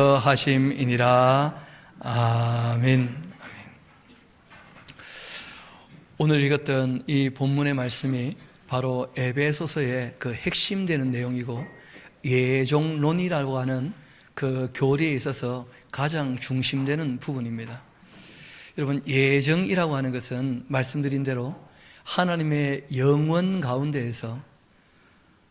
하심이니라. 아멘. 오늘 읽었던 이 본문의 말씀이 바로 에베소서의 그 핵심되는 내용이고, 예정론이라고 하는 그 교리에 있어서 가장 중심되는 부분입니다. 여러분, 예정이라고 하는 것은 말씀드린 대로 하나님의 영원 가운데에서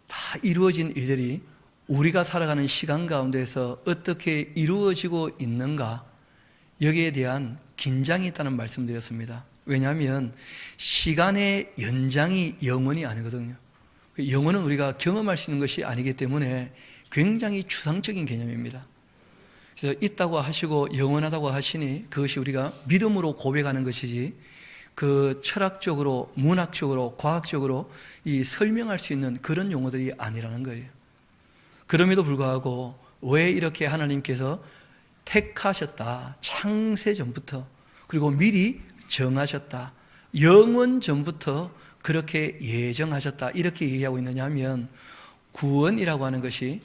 다 이루어진 일들이 우리가 살아가는 시간 가운데에서 어떻게 이루어지고 있는가, 여기에 대한 긴장이 있다는 말씀드렸습니다. 왜냐하면 시간의 연장이 영원이 아니거든요. 영원은 우리가 경험할 수 있는 것이 아니기 때문에 굉장히 추상적인 개념입니다. 그래서 있다고 하시고 영원하다고 하시니 그것이 우리가 믿음으로 고백하는 것이지, 그 철학적으로, 문학적으로, 과학적으로 설명할 수 있는 그런 용어들이 아니라는 거예요. 그럼에도 불구하고 왜 이렇게 하나님께서 택하셨다, 창세 전부터, 그리고 미리 정하셨다, 영원 전부터 그렇게 예정하셨다, 이렇게 얘기하고 있느냐 하면, 구원이라고 하는 것이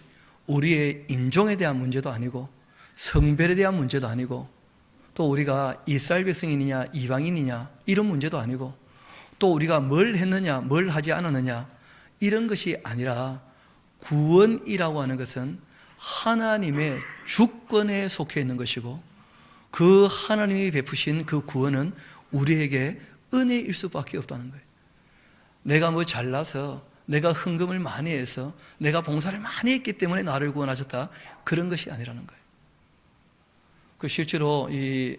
우리의 인종에 대한 문제도 아니고 성별에 대한 문제도 아니고, 또 우리가 이스라엘 백성이냐 이방인이냐 이런 문제도 아니고, 또 우리가 뭘 했느냐 뭘 하지 않았느냐 이런 것이 아니라, 구원이라고 하는 것은 하나님의 주권에 속해 있는 것이고, 그 하나님이 베푸신 그 구원은 우리에게 은혜일 수밖에 없다는 거예요. 내가 뭐 잘나서, 내가 헌금을 많이 해서, 내가 봉사를 많이 했기 때문에 나를 구원하셨다, 그런 것이 아니라는 거예요. 실제로 이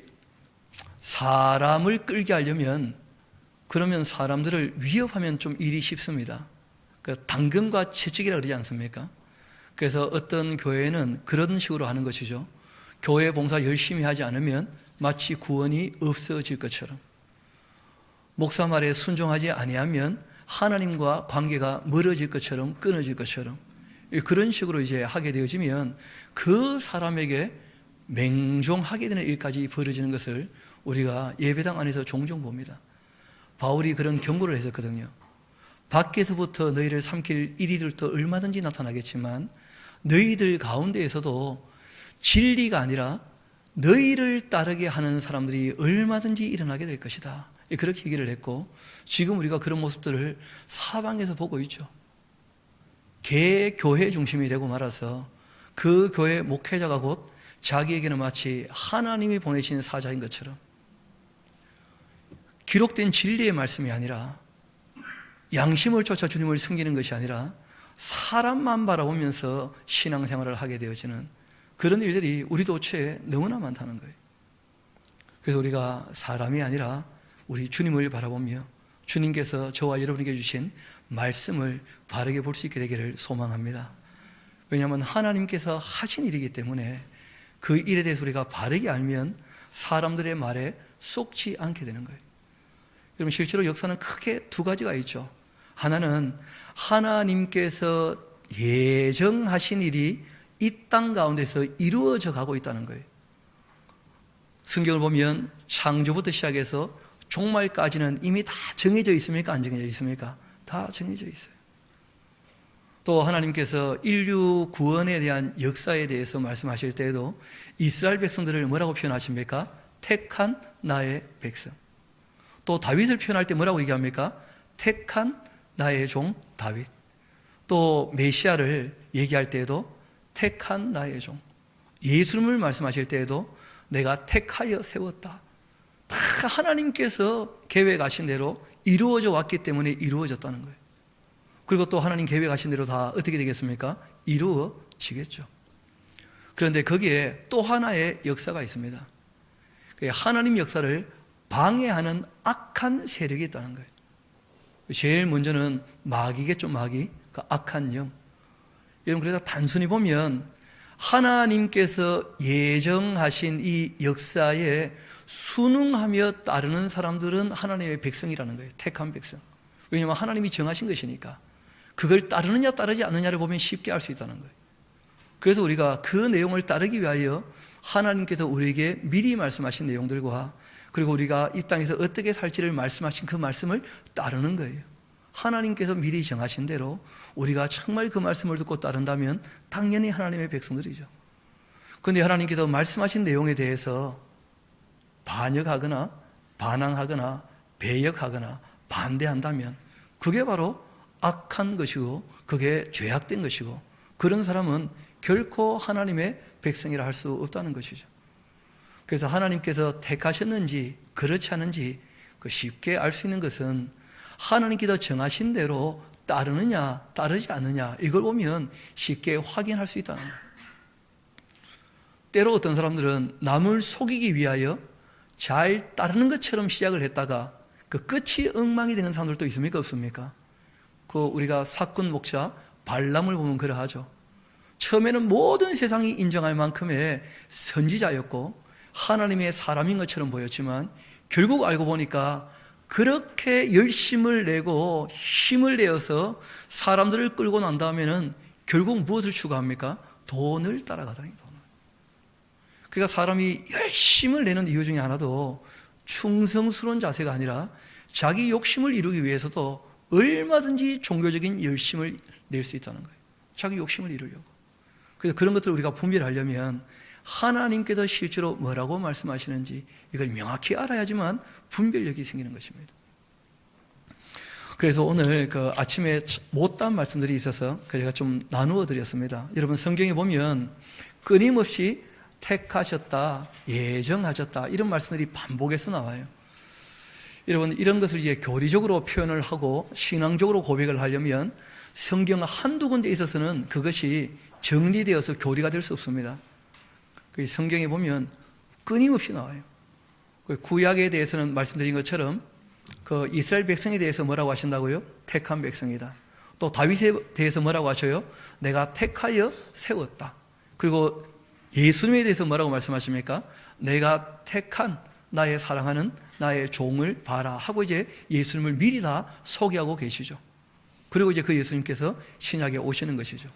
사람을 끌게 하려면, 그러면 사람들을 위협하면 좀 일이 쉽습니다. 당근과 채찍이라 그러지 않습니까? 그래서 어떤 교회는 그런 식으로 하는 것이죠. 교회 봉사 열심히 하지 않으면 마치 구원이 없어질 것처럼, 목사 말에 순종하지 아니하면 하나님과 관계가 멀어질 것처럼, 끊어질 것처럼, 그런 식으로 이제 하게 되어지면 그 사람에게 맹종하게 되는 일까지 벌어지는 것을 우리가 예배당 안에서 종종 봅니다. 바울이 그런 경고를 했었거든요. 밖에서부터 너희를 삼킬 이리들도 얼마든지 나타나겠지만 너희들 가운데에서도 진리가 아니라 너희를 따르게 하는 사람들이 얼마든지 일어나게 될 것이다, 그렇게 얘기를 했고, 지금 우리가 그런 모습들을 사방에서 보고 있죠. 개교회 중심이 되고 말아서 그 교회 목회자가 곧 자기에게는 마치 하나님이 보내신 사자인 것처럼, 기록된 진리의 말씀이 아니라, 양심을 쫓아 주님을 섬기는 것이 아니라 사람만 바라보면서 신앙생활을 하게 되어지는 그런 일들이 우리 도처에 너무나 많다는 거예요. 그래서 우리가 사람이 아니라 우리 주님을 바라보며 주님께서 저와 여러분에게 주신 말씀을 바르게 볼 수 있게 되기를 소망합니다. 왜냐하면 하나님께서 하신 일이기 때문에 그 일에 대해서 우리가 바르게 알면 사람들의 말에 속지 않게 되는 거예요. 여러분, 실제로 역사는 크게 두 가지가 있죠. 하나는 하나님께서 예정하신 일이 이 땅 가운데서 이루어져 가고 있다는 거예요. 성경을 보면 창조부터 시작해서 종말까지는 이미 다 정해져 있습니까? 안 정해져 있습니까? 다 정해져 있어요. 또 하나님께서 인류 구원에 대한 역사에 대해서 말씀하실 때에도 이스라엘 백성들을 뭐라고 표현하십니까? 택한 나의 백성. 또 다윗을 표현할 때 뭐라고 얘기합니까? 택한 나의 종 다윗. 또 메시아를 얘기할 때에도 택한 나의 종. 예수님을 말씀하실 때에도 내가 택하여 세웠다. 다 하나님께서 계획하신 대로 이루어져 왔기 때문에 이루어졌다는 거예요. 그리고 또 하나님 계획하신 대로 다 어떻게 되겠습니까? 이루어지겠죠. 그런데 거기에 또 하나의 역사가 있습니다. 하나님 역사를 방해하는 악한 세력이 있다는 거예요. 제일 먼저는 마귀겠죠. 마귀, 그 악한 영. 여러분, 그래서 단순히 보면 하나님께서 예정하신 이 역사에 순응하며 따르는 사람들은 하나님의 백성이라는 거예요. 택한 백성. 왜냐하면 하나님이 정하신 것이니까 그걸 따르느냐 따르지 않느냐를 보면 쉽게 알 수 있다는 거예요. 그래서 우리가 그 내용을 따르기 위하여 하나님께서 우리에게 미리 말씀하신 내용들과, 그리고 우리가 이 땅에서 어떻게 살지를 말씀하신 그 말씀을 따르는 거예요. 하나님께서 미리 정하신 대로 우리가 정말 그 말씀을 듣고 따른다면 당연히 하나님의 백성들이죠. 그런데 하나님께서 말씀하신 내용에 대해서 반역하거나 반항하거나 배역하거나 반대한다면 그게 바로 악한 것이고 그게 죄악된 것이고 그런 사람은 결코 하나님의 백성이라 할 수 없다는 것이죠. 그래서 하나님께서 택하셨는지 그렇지 않은지 쉽게 알 수 있는 것은 하나님께서 정하신 대로 따르느냐 따르지 않느냐 이걸 보면 쉽게 확인할 수 있다는 거예요. 때로 어떤 사람들은 남을 속이기 위하여 잘 따르는 것처럼 시작을 했다가 그 끝이 엉망이 되는 사람들도 있습니까? 없습니까? 우리가 사꾼 목자 발람을 보면 그러하죠. 처음에는 모든 세상이 인정할 만큼의 선지자였고 하나님의 사람인 것처럼 보였지만 결국 알고 보니까 그렇게 열심을 내고 힘을 내어서 사람들을 끌고 난 다음에는 결국 무엇을 추구합니까? 돈을 따라가다니. 그러니까 사람이 열심을 내는 이유 중에 하나도 충성스러운 자세가 아니라 자기 욕심을 이루기 위해서도 얼마든지 종교적인 열심을 낼 수 있다는 거예요. 자기 욕심을 이루려고. 그래서 그런 것들을 우리가 분별하려면 하나님께서 실제로 뭐라고 말씀하시는지 이걸 명확히 알아야지만 분별력이 생기는 것입니다. 그래서 오늘 아침에 못다한 말씀들이 있어서 제가 좀 나누어 드렸습니다. 여러분 성경에 보면 끊임없이 택하셨다, 예정하셨다 이런 말씀들이 반복해서 나와요. 여러분 이런 것을 이제 교리적으로 표현을 하고 신앙적으로 고백을 하려면 성경 한두 군데 있어서는 그것이 정리되어서 교리가 될 수 없습니다. 성경에 보면 끊임없이 나와요. 구약에 대해서는 말씀드린 것처럼 이스라엘 백성에 대해서 뭐라고 하신다고요? 택한 백성이다. 또 다윗에 대해서 뭐라고 하셔요? 내가 택하여 세웠다. 그리고 예수님에 대해서 뭐라고 말씀하십니까? 내가 택한 나의 사랑하는 나의 종을 봐라 하고 이제 예수님을 미리 다 소개하고 계시죠. 그리고 이제 그 예수님께서 신약에 오시는 것이죠.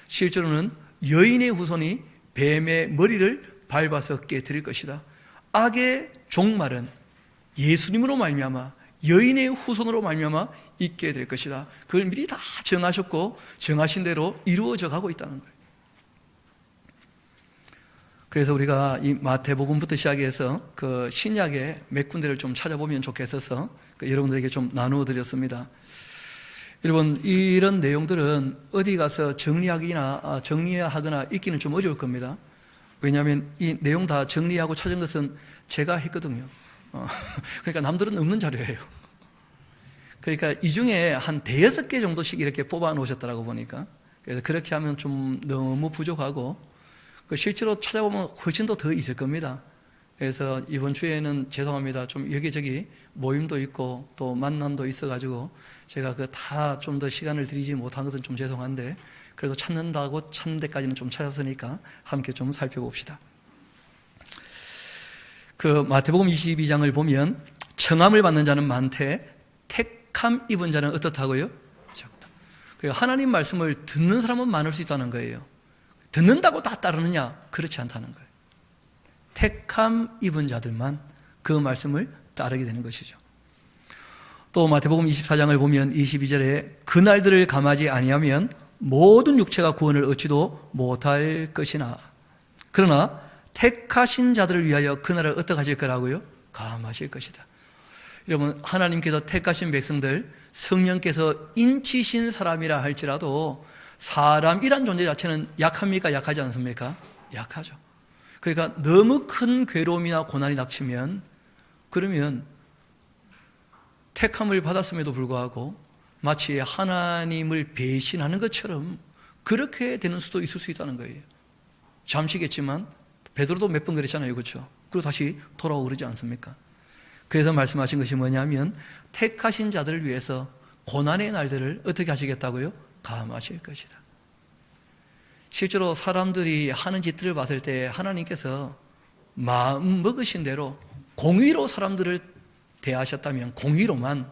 실제로는 여인의 후손이 뱀의 머리를 밟아서 깨뜨릴 것이다. 악의 종말은 예수님으로 말미암아 여인의 후손으로 말미암아 있게 될 것이다. 그걸 미리 다 정하셨고 정하신 대로 이루어져 가고 있다는 거예요. 그래서 우리가 이 마태복음부터 시작해서 신약의 몇 군데를 좀 찾아보면 좋겠어서 여러분들에게 좀 나누어 드렸습니다. 여러분 이런 내용들은 어디 가서 정리하거나 읽기는 좀 어려울 겁니다. 왜냐하면 이 내용 다 정리하고 찾은 것은 제가 했거든요. 그러니까 남들은 없는 자료예요. 그러니까 이 중에 한 5-6개 정도씩 이렇게 뽑아 놓으셨더라고 보니까. 그래서 그렇게 하면 좀 너무 부족하고 실제로 찾아보면 훨씬 더 있을 겁니다. 그래서 이번 주에는 죄송합니다. 좀 여기저기 모임도 있고 또 만남도 있어가지고 제가 다 좀 더 시간을 들이지 못한 것은 좀 죄송한데 그래도 찾는 데까지는 좀 찾았으니까 함께 좀 살펴봅시다. 마태복음 22장을 보면 청함을 받는 자는 많되 택함 입은 자는 어떻다고요? 적다. 하나님 말씀을 듣는 사람은 많을 수 있다는 거예요. 듣는다고 다 따르느냐? 그렇지 않다는 거예요. 택함 입은 자들만 그 말씀을 따르게 되는 것이죠. 또 마태복음 24장을 보면 22절에 그날들을 감하지 아니하면 모든 육체가 구원을 얻지도 못할 것이나 그러나 택하신 자들을 위하여 그날을 어떻게 하실 거라고요? 감하실 것이다. 여러분 하나님께서 택하신 백성들 성령께서 인치신 사람이라 할지라도 사람이란 존재 자체는 약합니까? 약하지 않습니까? 약하죠. 그러니까 너무 큰 괴로움이나 고난이 닥치면 그러면 택함을 받았음에도 불구하고 마치 하나님을 배신하는 것처럼 그렇게 되는 수도 있을 수 있다는 거예요. 잠시겠지만 베드로도 몇 번 그랬잖아요. 그렇죠? 그리고 다시 돌아오고 그러지 않습니까? 그래서 말씀하신 것이 뭐냐면 택하신 자들을 위해서 고난의 날들을 어떻게 하시겠다고요? 감하실 것이다. 실제로 사람들이 하는 짓들을 봤을 때 하나님께서 마음 먹으신 대로 공의로 사람들을 대하셨다면 공의로만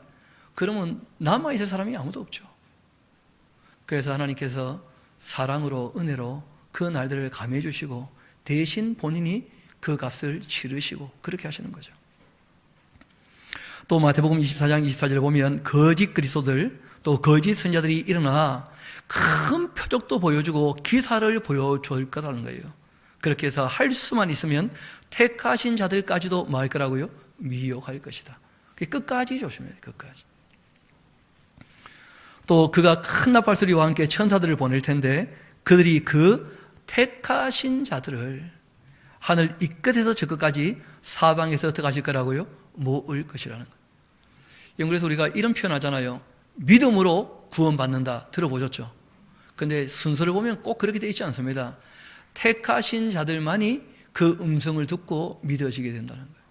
그러면 남아있을 사람이 아무도 없죠. 그래서 하나님께서 사랑으로 은혜로 그 날들을 감해 주시고 대신 본인이 그 값을 치르시고 그렇게 하시는 거죠. 또 마태복음 24장 24절에 보면 거짓 그리스도들 또 거짓 선자들이 일어나 큰 표적도 보여주고 기사를 보여줄 거라는 거예요. 그렇게 해서 할 수만 있으면 택하신 자들까지도 뭐 할 거라고요? 미혹할 것이다. 끝까지 조심해야 돼. 끝까지. 또 그가 큰 나팔 소리와 함께 천사들을 보낼 텐데 그들이 그 택하신 자들을 하늘 이 끝에서 저 끝까지 사방에서 어떻게 하실 거라고요? 모을 것이라는 거예요. 그래서 우리가 이런 표현 하잖아요. 믿음으로 구원받는다. 들어보셨죠? 근데 순서를 보면 꼭 그렇게 되어 있지 않습니다. 택하신 자들만이 그 음성을 듣고 믿어지게 된다는 거예요.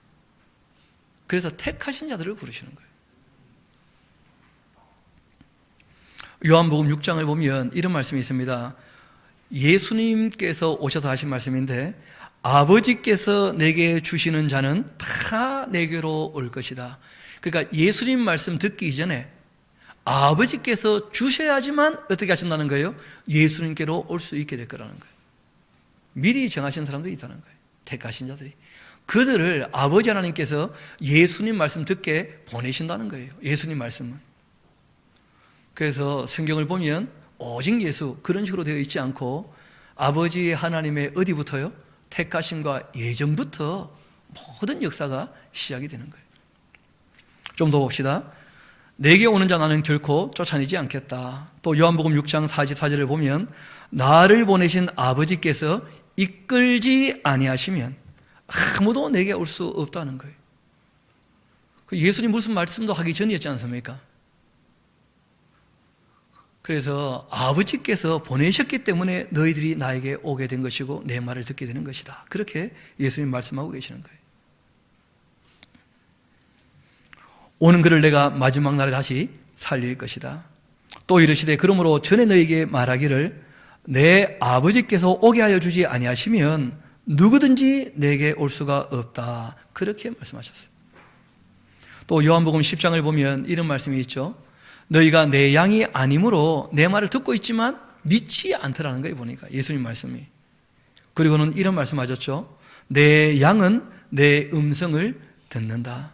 그래서 택하신 자들을 부르시는 거예요. 요한복음 6장을 보면 이런 말씀이 있습니다. 예수님께서 오셔서 하신 말씀인데 아버지께서 내게 주시는 자는 다 내게로 올 것이다. 그러니까 예수님 말씀 듣기 이전에 아버지께서 주셔야지만 어떻게 하신다는 거예요? 예수님께로 올 수 있게 될 거라는 거예요. 미리 정하신 사람들이 있다는 거예요. 택하신 자들이. 그들을 아버지 하나님께서 예수님 말씀 듣게 보내신다는 거예요. 예수님 말씀은. 그래서 성경을 보면 오직 예수 그런 식으로 되어 있지 않고 아버지 하나님의 어디부터요? 택하심과 예전부터 모든 역사가 시작이 되는 거예요. 좀 더 봅시다. 내게 오는 자 나는 결코 쫓아내지 않겠다. 또 요한복음 6장 44절을 보면 나를 보내신 아버지께서 이끌지 아니하시면 아무도 내게 올 수 없다는 거예요. 예수님 무슨 말씀도 하기 전이었지 않습니까? 그래서 아버지께서 보내셨기 때문에 너희들이 나에게 오게 된 것이고 내 말을 듣게 되는 것이다. 그렇게 예수님 말씀하고 계시는 거예요. 오는 그를 내가 마지막 날에 다시 살릴 것이다. 또 이르시되 그러므로 전에 너희에게 말하기를 내 아버지께서 오게 하여 주지 아니하시면 누구든지 내게 올 수가 없다. 그렇게 말씀하셨어요. 또 요한복음 10장을 보면 이런 말씀이 있죠. 너희가 내 양이 아니므로 내 말을 듣고 있지만 믿지 않더라는 거예요. 보니까 예수님 말씀이. 그리고는 이런 말씀하셨죠. 내 양은 내 음성을 듣는다.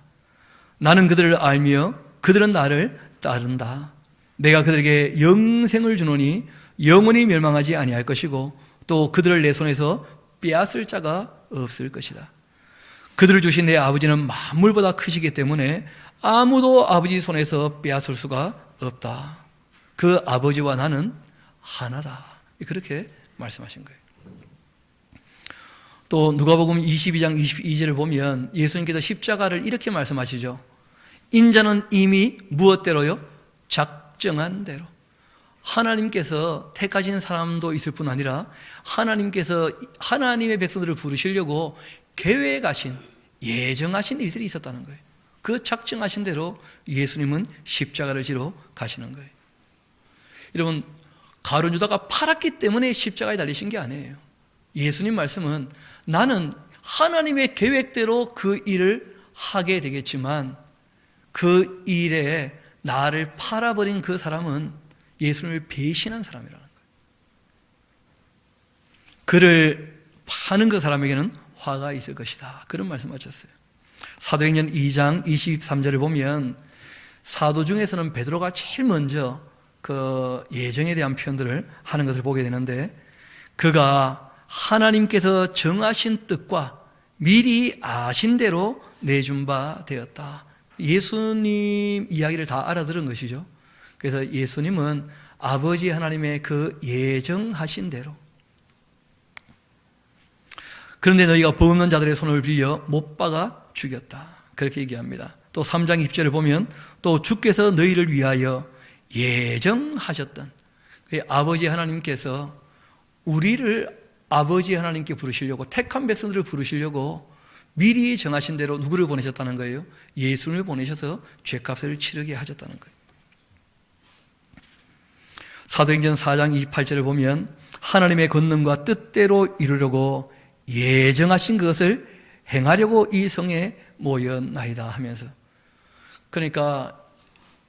나는 그들을 알며 그들은 나를 따른다. 내가 그들에게 영생을 주노니 영원히 멸망하지 아니할 것이고 또 그들을 내 손에서 빼앗을 자가 없을 것이다. 그들을 주신 내 아버지는 만물보다 크시기 때문에 아무도 아버지 손에서 빼앗을 수가 없다. 그 아버지와 나는 하나다. 그렇게 말씀하신 거예요. 또 누가복음 22장 22절을 보면 예수님께서 십자가를 이렇게 말씀하시죠. 인자는 이미 무엇대로요? 작정한 대로. 하나님께서 택하신 사람도 있을 뿐 아니라 하나님께서 하나님의 백성들을 부르시려고 계획하신 예정하신 일들이 있었다는 거예요. 그 작정하신 대로 예수님은 십자가를 지러 가시는 거예요. 여러분, 가룟 유다가 팔았기 때문에 십자가에 달리신 게 아니에요. 예수님 말씀은 나는 하나님의 계획대로 그 일을 하게 되겠지만 그 일에 나를 팔아버린 그 사람은 예수님을 배신한 사람이라는 거예요. 그를 파는 그 사람에게는 화가 있을 것이다. 그런 말씀하셨어요. 사도행전 2장 23절을 보면 사도 중에서는 베드로가 제일 먼저 그 예정에 대한 표현들을 하는 것을 보게 되는데 그가 하나님께서 정하신 뜻과 미리 아신 대로 내준 바 되었다. 예수님 이야기를 다 알아들은 것이죠. 그래서 예수님은 아버지 하나님의 그 예정하신 대로 그런데 너희가 법 없는 자들의 손을 빌려 못 박아 죽였다. 그렇게 얘기합니다. 또 3장 20절을 보면 또 주께서 너희를 위하여 예정하셨던 아버지 하나님께서 우리를 아버지 하나님께 부르시려고 택한 백성들을 부르시려고 미리 정하신 대로 누구를 보내셨다는 거예요? 예수님을 보내셔서 죄값을 치르게 하셨다는 거예요. 사도행전 4장 28절을 보면 하나님의 권능과 뜻대로 이루려고 예정하신 것을 행하려고 이 성에 모였나이다 하면서 그러니까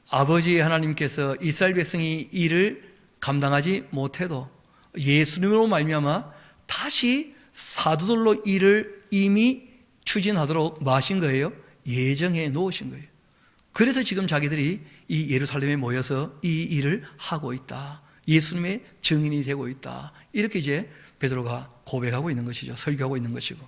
아버지 하나님께서 이스라엘 백성이 이를 감당하지 못해도 예수님으로 말미암아 다시 사도들로 이를 이미 추진하도록 뭐 하신 거예요? 예정해 놓으신 거예요. 그래서 지금 자기들이 이 예루살렘에 모여서 이 일을 하고 있다. 예수님의 증인이 되고 있다. 이렇게 이제 베드로가 고백하고 있는 것이죠. 설교하고 있는 것이고.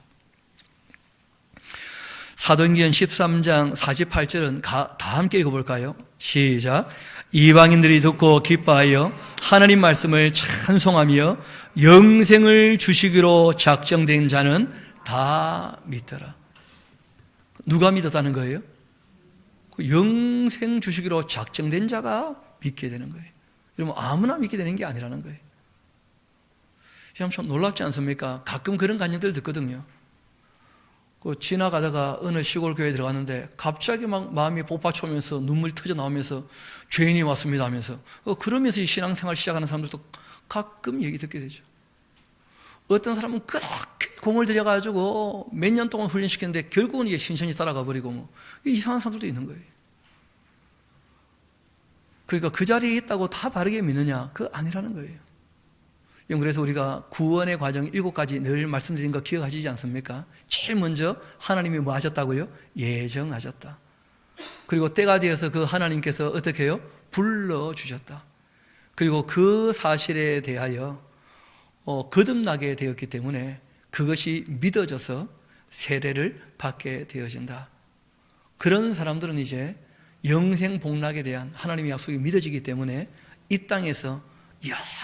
사도행전 13장 48절은 다 함께 읽어볼까요? 시작. 이방인들이 듣고 기뻐하여 하나님 말씀을 찬송하며 영생을 주시기로 작정된 자는 다 믿더라. 누가 믿었다는 거예요? 영생 주시기로 작정된 자가 믿게 되는 거예요. 여러분, 아무나 믿게 되는 게 아니라는 거예요. 참 놀랍지 않습니까? 가끔 그런 간증들 듣거든요. 지나가다가 어느 시골 교회에 들어갔는데 갑자기 막 마음이 복받쳐오면서 눈물이 터져 나오면서 죄인이 왔습니다 하면서 그러면서 이 신앙생활 시작하는 사람들도 가끔 얘기 듣게 되죠. 어떤 사람은 그렇게 공을 들여가지고 몇 년 동안 훈련시켰는데 결국은 이게 신천히 따라가 버리고 뭐 이상한 사람들도 있는 거예요. 그러니까 그 자리에 있다고 다 바르게 믿느냐? 그거 아니라는 거예요. 그래서 우리가 구원의 과정 7가지 늘 말씀드린 거 기억하시지 않습니까? 제일 먼저 하나님이 뭐 하셨다고요? 예정하셨다. 그리고 때가 되어서 그 하나님께서 어떻게 해요? 불러주셨다. 그리고 그 사실에 대하여 거듭나게 되었기 때문에 그것이 믿어져서 세례를 받게 되어진다. 그런 사람들은 이제 영생 복락에 대한 하나님의 약속이 믿어지기 때문에 이 땅에서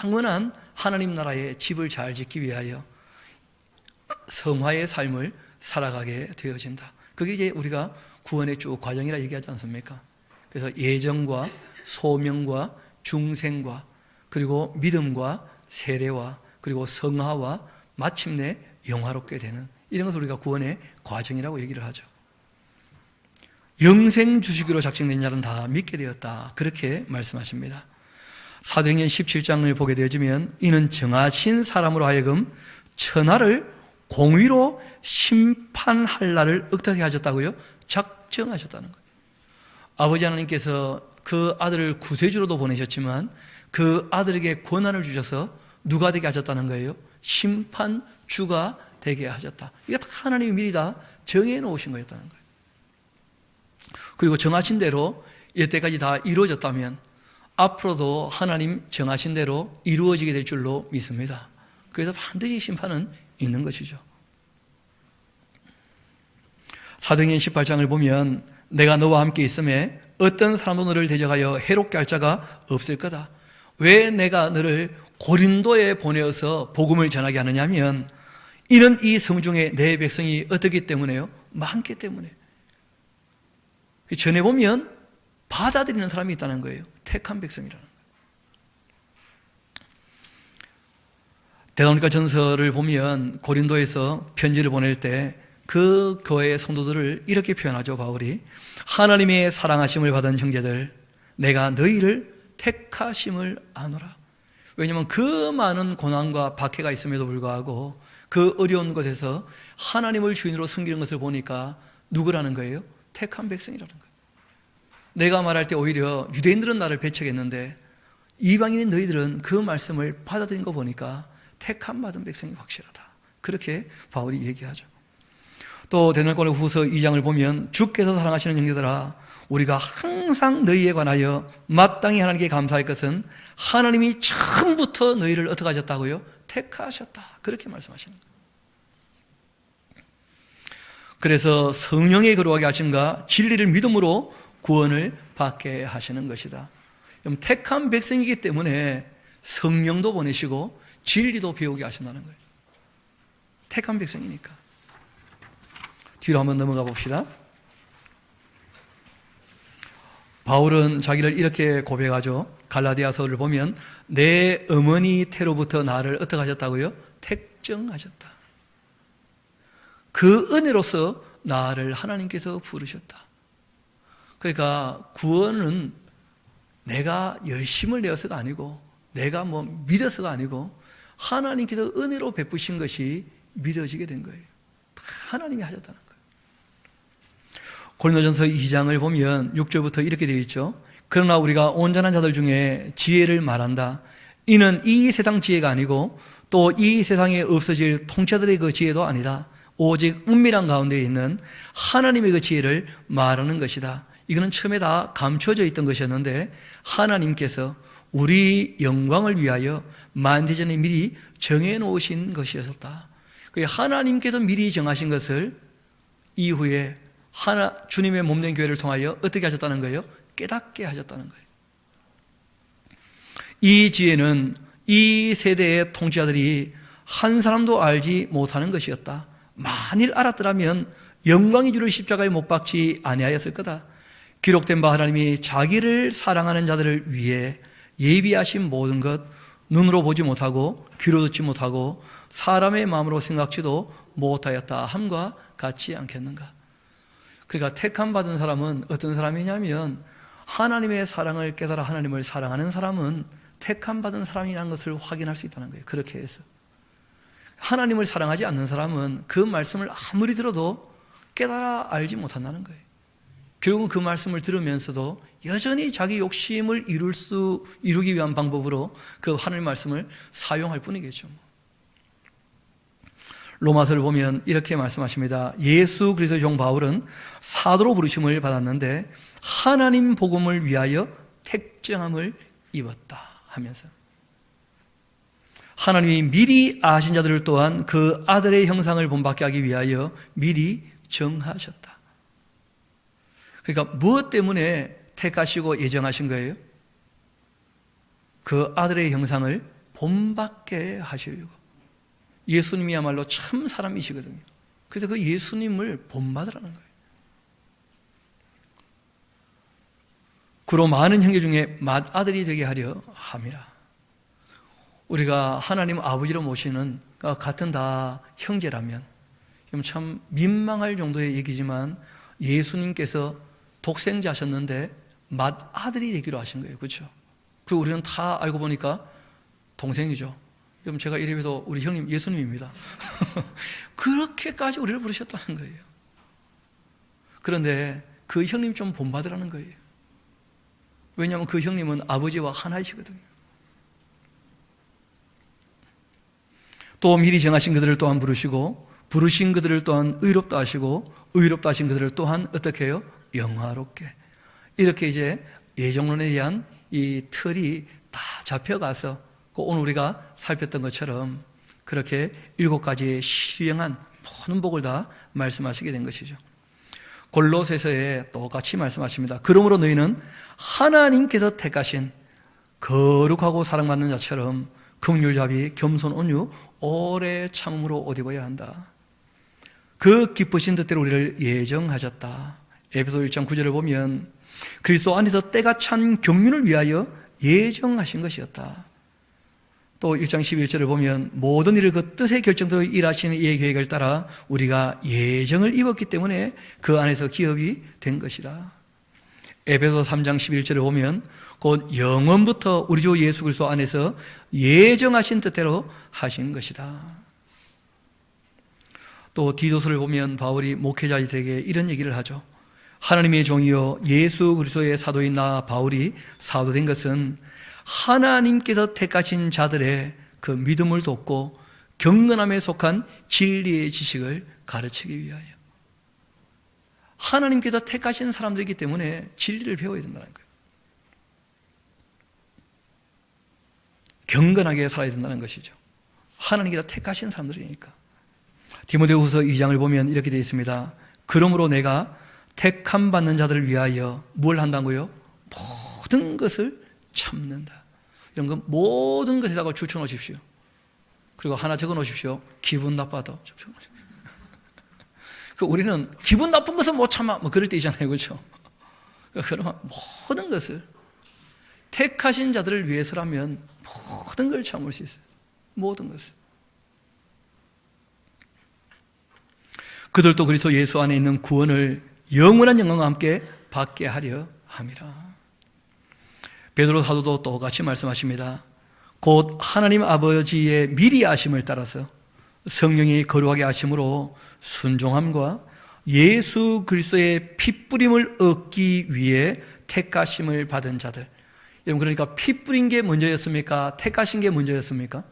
영원한 하나님 나라의 집을 잘 짓기 위하여 성화의 삶을 살아가게 되어진다. 그게 이제 우리가 구원의 쭉 과정이라 얘기하지 않습니까? 그래서 예정과 소명과 중생과 그리고 믿음과 세례와 그리고 성화와 마침내 영화롭게 되는 이런 것을 우리가 구원의 과정이라고 얘기를 하죠. 영생 주시기로 작정된 자는 다 믿게 되었다. 그렇게 말씀하십니다. 사도행전 17장을 보게 되어지면 이는 정하신 사람으로 하여금 천하를 공의로 심판할 날을 어떻게 하셨다고요? 작정하셨다는 거예요. 아버지 하나님께서 그 아들을 구세주로도 보내셨지만 그 아들에게 권한을 주셔서 누가 되게 하셨다는 거예요? 심판주가 되게 하셨다. 이게 다 하나님이 미리 다 정해놓으신 거였다는 거예요. 그리고 정하신 대로 이때까지 다 이루어졌다면 앞으로도 하나님 정하신 대로 이루어지게 될 줄로 믿습니다. 그래서 반드시 심판은 있는 것이죠. 사도행전 18장을 보면 내가 너와 함께 있음에 어떤 사람도 너를 대적하여 해롭게 할 자가 없을 거다. 왜 내가 너를 고린도에 보내어서 복음을 전하게 하느냐 하면 이는 이 성중에 내 백성이 어떻기 때문에요? 많기 때문에. 전해보면 받아들이는 사람이 있다는 거예요. 택한 백성이라는 거예요. 데살로니가 전서를 보면 고린도에서 편지를 보낼 때 그 교회의 성도들을 이렇게 표현하죠. 바울이 하나님의 사랑하심을 받은 형제들 내가 너희를 택하심을 아노라. 왜냐하면 그 많은 고난과 박해가 있음에도 불구하고 그 어려운 것에서 하나님을 주인으로 섬기는 것을 보니까 누구라는 거예요? 택한 백성이라는 거예요. 내가 말할 때 오히려 유대인들은 나를 배척했는데 이방인인 너희들은 그 말씀을 받아들인 거 보니까 택함 받은 백성이 확실하다. 그렇게 바울이 얘기하죠. 또 데살로니가 후서 2장을 보면 주께서 사랑하시는 형제들아 우리가 항상 너희에 관하여 마땅히 하나님께 감사할 것은 하나님이 처음부터 너희를 어떻게 하셨다고요? 택하셨다. 그렇게 말씀하시는 거예요. 그래서 성령의 거룩하게 하심과 진리를 믿음으로 구원을 받게 하시는 것이다. 그럼 택한 백성이기 때문에 성령도 보내시고 진리도 배우게 하신다는 거예요. 택한 백성이니까. 뒤로 한번 넘어가 봅시다. 바울은 자기를 이렇게 고백하죠. 갈라디아서를 보면 내 어머니 태로부터 나를 어떻게 하셨다고요? 택정하셨다. 그 은혜로서 나를 하나님께서 부르셨다. 그러니까 구원은 내가 열심을 내어서가 아니고 내가 믿어서가 아니고 하나님께서 은혜로 베푸신 것이 믿어지게 된 거예요. 하나님이 하셨다는 거예요. 고린도전서 2장을 보면 6절부터 이렇게 되어 있죠. 그러나 우리가 온전한 자들 중에 지혜를 말한다. 이는 이 세상 지혜가 아니고 또 이 세상에 없어질 통치자들의 그 지혜도 아니다. 오직 은밀한 가운데 있는 하나님의 그 지혜를 말하는 것이다. 이거는 처음에 다 감춰져 있던 것이었는데 하나님께서 우리 영광을 위하여 만대전에 미리 정해놓으신 것이었다. 하나님께서 미리 정하신 것을 이후에 주님의 몸된 교회를 통하여 어떻게 하셨다는 거예요? 깨닫게 하셨다는 거예요. 이 지혜는 이 세대의 통치자들이 한 사람도 알지 못하는 것이었다. 만일 알았더라면 영광의 주를 십자가에 못 박지 아니하였을 거다. 기록된 바 하나님이 자기를 사랑하는 자들을 위해 예비하신 모든 것, 눈으로 보지 못하고 귀로 듣지 못하고 사람의 마음으로 생각지도 못하였다 함과 같지 않겠는가? 그러니까 택함 받은 사람은 어떤 사람이냐면 하나님의 사랑을 깨달아 하나님을 사랑하는 사람은 택함 받은 사람이라는 것을 확인할 수 있다는 거예요. 그렇게 해서 하나님을 사랑하지 않는 사람은 그 말씀을 아무리 들어도 깨달아 알지 못한다는 거예요. 결국은 그 말씀을 들으면서도 여전히 자기 욕심을 이루기 위한 방법으로 그 하나님 말씀을 사용할 뿐이겠죠. 로마서를 보면 이렇게 말씀하십니다. 예수 그리스도의 종 바울은 사도로 부르심을 받았는데 하나님 복음을 위하여 택정함을 입었다 하면서 하나님이 미리 아신 자들을 또한 그 아들의 형상을 본받게 하기 위하여 미리 정하셨다. 그러니까 무엇 때문에 택하시고 예정하신 거예요? 그 아들의 형상을 본받게 하시려고. 예수님이야말로 참 사람이시거든요. 그래서 그 예수님을 본받으라는 거예요. 그로 많은 형제 중에 맏아들이 되게 하려 함이라. 우리가 하나님 아버지로 모시는 같은 다 형제라면 참 민망할 정도의 얘기지만 예수님께서 독생자셨는데 맏아들이 되기로 하신 거예요. 그렇죠? 그리고 우리는 다 알고 보니까 동생이죠. 그럼 제가 이래봬도 우리 형님 예수님입니다. 그렇게까지 우리를 부르셨다는 거예요. 그런데 그 형님 좀 본받으라는 거예요. 왜냐하면 그 형님은 아버지와 하나이시거든요. 또 미리 정하신 그들을 또한 부르시고 부르신 그들을 또한 의롭다 하시고 의롭다 하신 그들을 또한 어떻게 해요? 영화롭게. 이렇게 이제 예정론에 대한 이 틀이 다 잡혀가서 오늘 우리가 살폈던 것처럼 그렇게 7가지의 신령한 모든 복을 다 말씀하시게 된 것이죠. 골로새서에 똑같이 말씀하십니다. 그러므로 너희는 하나님께서 택하신 거룩하고 사랑받는 자처럼 긍휼 자비 겸손 온유 오래 참음으로 옷 입어야 한다. 그 기쁘신 뜻대로 우리를 예정하셨다. 에베소 1장 9절을 보면 그리스도 안에서 때가 찬 경륜을 위하여 예정하신 것이었다. 또 1장 11절을 보면 모든 일을 그 뜻의 결정대로 일하시는 이의 계획을 따라 우리가 예정을 입었기 때문에 그 안에서 기업이 된 것이다. 에베소 3장 11절을 보면 곧 영원부터 우리 주 예수 그리스도 안에서 예정하신 뜻대로 하신 것이다. 또 디도서를 보면 바울이 목회자들에게 이런 얘기를 하죠. 하나님의 종이요 예수 그리스도의 사도인 나 바울이 사도된 것은 하나님께서 택하신 자들의 그 믿음을 돕고 경건함에 속한 진리의 지식을 가르치기 위하여. 하나님께서 택하신 사람들이기 때문에 진리를 배워야 된다는 거예요. 경건하게 살아야 된다는 것이죠. 하나님께서 택하신 사람들이니까. 디모데후서 2장을 보면 이렇게 되어 있습니다. 그러므로 내가 택함 받는 자들을 위하여 뭘 한다고요? 모든 것을 참는다. 이런 건 모든 것에다가 줄쳐 놓으십시오. 그리고 하나 적어 놓으십시오. 기분 나빠도. 우리는 기분 나쁜 것은 못 참아. 뭐 그럴 때 있잖아요. 그렇죠? 그러면 모든 것을 택하신 자들을 위해서라면 모든 걸 참을 수 있어요. 모든 것을. 그들도 그리스도 예수 안에 있는 구원을 영원한 영광과 함께 받게 하려 함이라. 베드로 사도도 똑같이 말씀하십니다. 곧 하나님 아버지의 미리 아심을 따라서 성령이 거룩하게 하심으로 순종함과 예수 그리스도의 핏뿌림을 얻기 위해 택하심을 받은 자들. 여러분, 그러니까 핏뿌린 게 먼저였습니까? 택하신 게 먼저였습니까?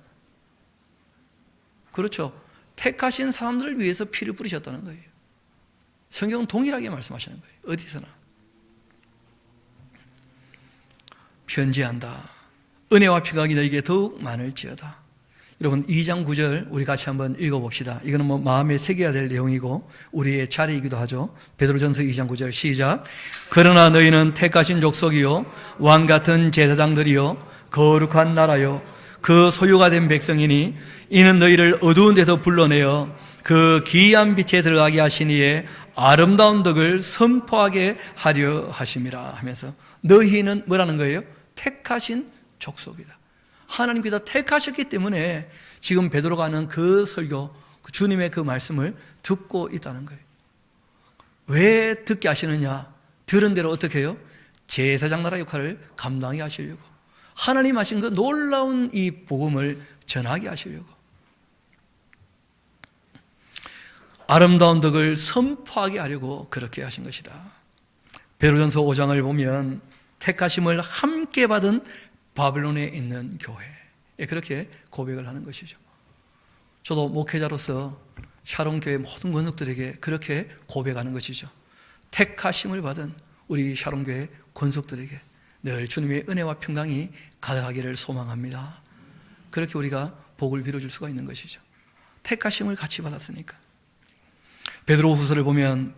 그렇죠. 택하신 사람들을 위해서 피를 뿌리셨다는 거예요. 성경은 동일하게 말씀하시는 거예요. 어디서나. 편지한다. 은혜와 평강이 너에게 더욱 많을지어다. 여러분 2장 9절 우리 같이 한번 읽어봅시다. 이거는 마음에 새겨야 될 내용이고 우리의 자리이기도 하죠. 베드로전서 2장 9절 시작. 그러나 너희는 택하신 족속이요 왕같은 제사장들이요 거룩한 나라요 그 소유가 된 백성이니 이는 너희를 어두운 데서 불러내어 그 기이한 빛에 들어가게 하신 이의 아름다운 덕을 선포하게 하려 하심이라 하면서 너희는 뭐라는 거예요? 택하신 족속이다. 하나님께서 택하셨기 때문에 지금 베드로가 하는 그 설교, 주님의 그 말씀을 듣고 있다는 거예요. 왜 듣게 하시느냐? 들은 대로 어떻게 해요? 제사장 나라 역할을 감당하게 하시려고, 하나님 하신 그 놀라운 이 복음을 전하게 하시려고, 아름다운 덕을 선포하게 하려고 그렇게 하신 것이다. 베드로전서 5장을 보면 택하심을 함께 받은 바벨론에 있는 교회, 그렇게 고백을 하는 것이죠. 저도 목회자로서 샤롬교회 모든 권속들에게 그렇게 고백하는 것이죠. 택하심을 받은 우리 샤롬교회 권속들에게 늘 주님의 은혜와 평강이 가득하기를 소망합니다. 그렇게 우리가 복을 빌어줄 수가 있는 것이죠. 택하심을 같이 받았으니까. 베드로 후서를 보면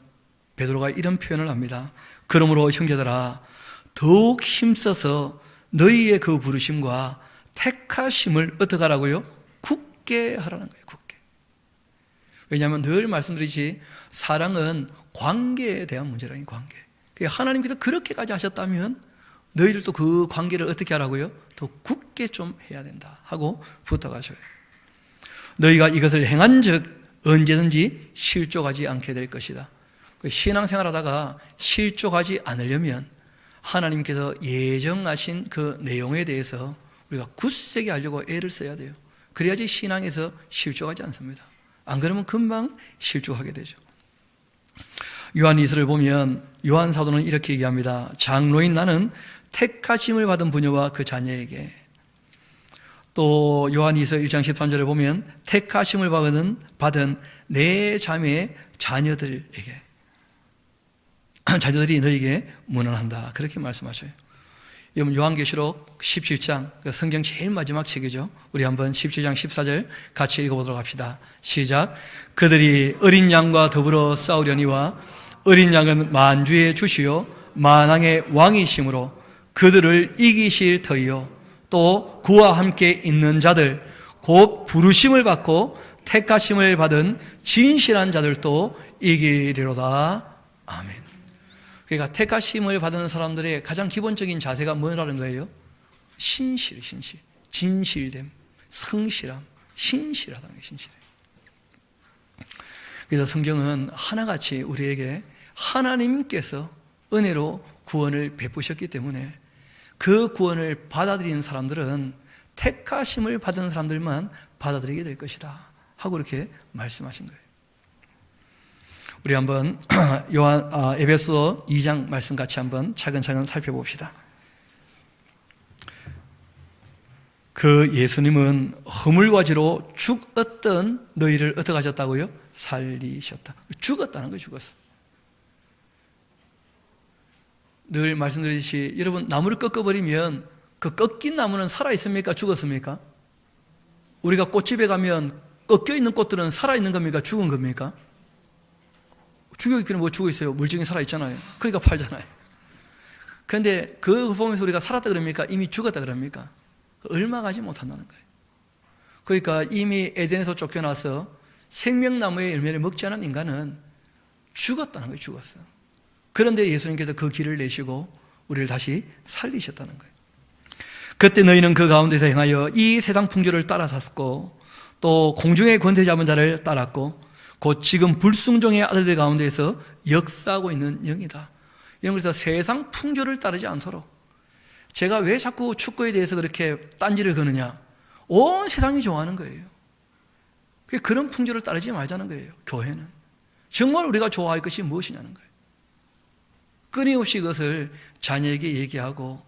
베드로가 이런 표현을 합니다. 그러므로 형제들아 더욱 힘써서 너희의 그 부르심과 택하심을 어떻게 하라고요? 굳게 하라는 거예요. 굳게. 왜냐하면 늘 말씀드리지 사랑은 관계에 대한 문제라는 관계. 하나님께서 그렇게까지 하셨다면 너희들도 그 관계를 어떻게 하라고요? 더 굳게 좀 해야 된다 하고 부탁하셔요. 너희가 이것을 행한 즉 언제든지 실족하지 않게 될 것이다. 신앙생활하다가 실족하지 않으려면 하나님께서 예정하신 그 내용에 대해서 우리가 굳세게 하려고 애를 써야 돼요. 그래야지 신앙에서 실족하지 않습니다. 안 그러면 금방 실족하게 되죠. 요한 2서를 보면 요한 사도는 이렇게 얘기합니다. 장로인 나는 택하심을 받은 부녀와 그 자녀에게, 또 요한 2서 1장 13절을 보면 택하심을 받은 내 자매의 자녀들에게, 자녀들이 너에게 문안한다, 그렇게 말씀하셔요. 여러분 요한계시록 17장, 성경 제일 마지막 책이죠. 우리 한번 17장 14절 같이 읽어보도록 합시다. 시작. 그들이 어린 양과 더불어 싸우려니와 어린 양은 만주의 주시요 만왕의 왕이심으로 그들을 이기실 터이요 또 그와 함께 있는 자들 곧 부르심을 받고 택하심을 받은 진실한 자들도 이기리로다. 아멘. 그러니까 택하심을 받은 사람들의 가장 기본적인 자세가 뭐라는 거예요? 신실, 진실됨, 성실함, 신실하다는 게 신실해. 그래서 성경은 하나같이 우리에게 하나님께서 은혜로 구원을 베푸셨기 때문에 그 구원을 받아들이는 사람들은 택하심을 받은 사람들만 받아들이게 될 것이다 하고 이렇게 말씀하신 거예요. 우리 한번 에베소 2장 말씀 같이 한번 차근차근 살펴봅시다. 그 예수님은 허물과지로 죽었던 너희를 어떻게 하셨다고요? 살리셨다. 죽었다는 거예요. 죽었어. 늘 말씀드리듯이 여러분 나무를 꺾어버리면 그 꺾인 나무는 살아있습니까? 죽었습니까? 우리가 꽃집에 가면 꺾여있는 꽃들은 살아있는 겁니까? 죽은 겁니까? 죽여있기는 뭐 죽어있어요. 물증이 살아있잖아요. 그러니까 팔잖아요. 그런데 그거 보면서 우리가 살았다 그럽니까? 이미 죽었다 그럽니까? 얼마 가지 못한다는 거예요. 그러니까 이미 에덴에서 쫓겨나서 생명나무의 열매를 먹지 않은 인간은 죽었다는 거예요. 죽었어. 그런데 예수님께서 그 길을 내시고 우리를 다시 살리셨다는 거예요. 그때 너희는 그 가운데서 행하여 이 세상 풍조를 따라 샀고 또 공중의 권세 잡은 자를 따랐고 곧 지금 불순종의 아들들 가운데서 역사하고 있는 영이다. 그래서 세상 풍조를 따르지 않도록, 제가 왜 자꾸 축구에 대해서 그렇게 딴지를 거느냐, 온 세상이 좋아하는 거예요. 그런 풍조를 따르지 말자는 거예요. 교회는 정말 우리가 좋아할 것이 무엇이냐는 거예요. 끊임없이 그것을 자녀에게 얘기하고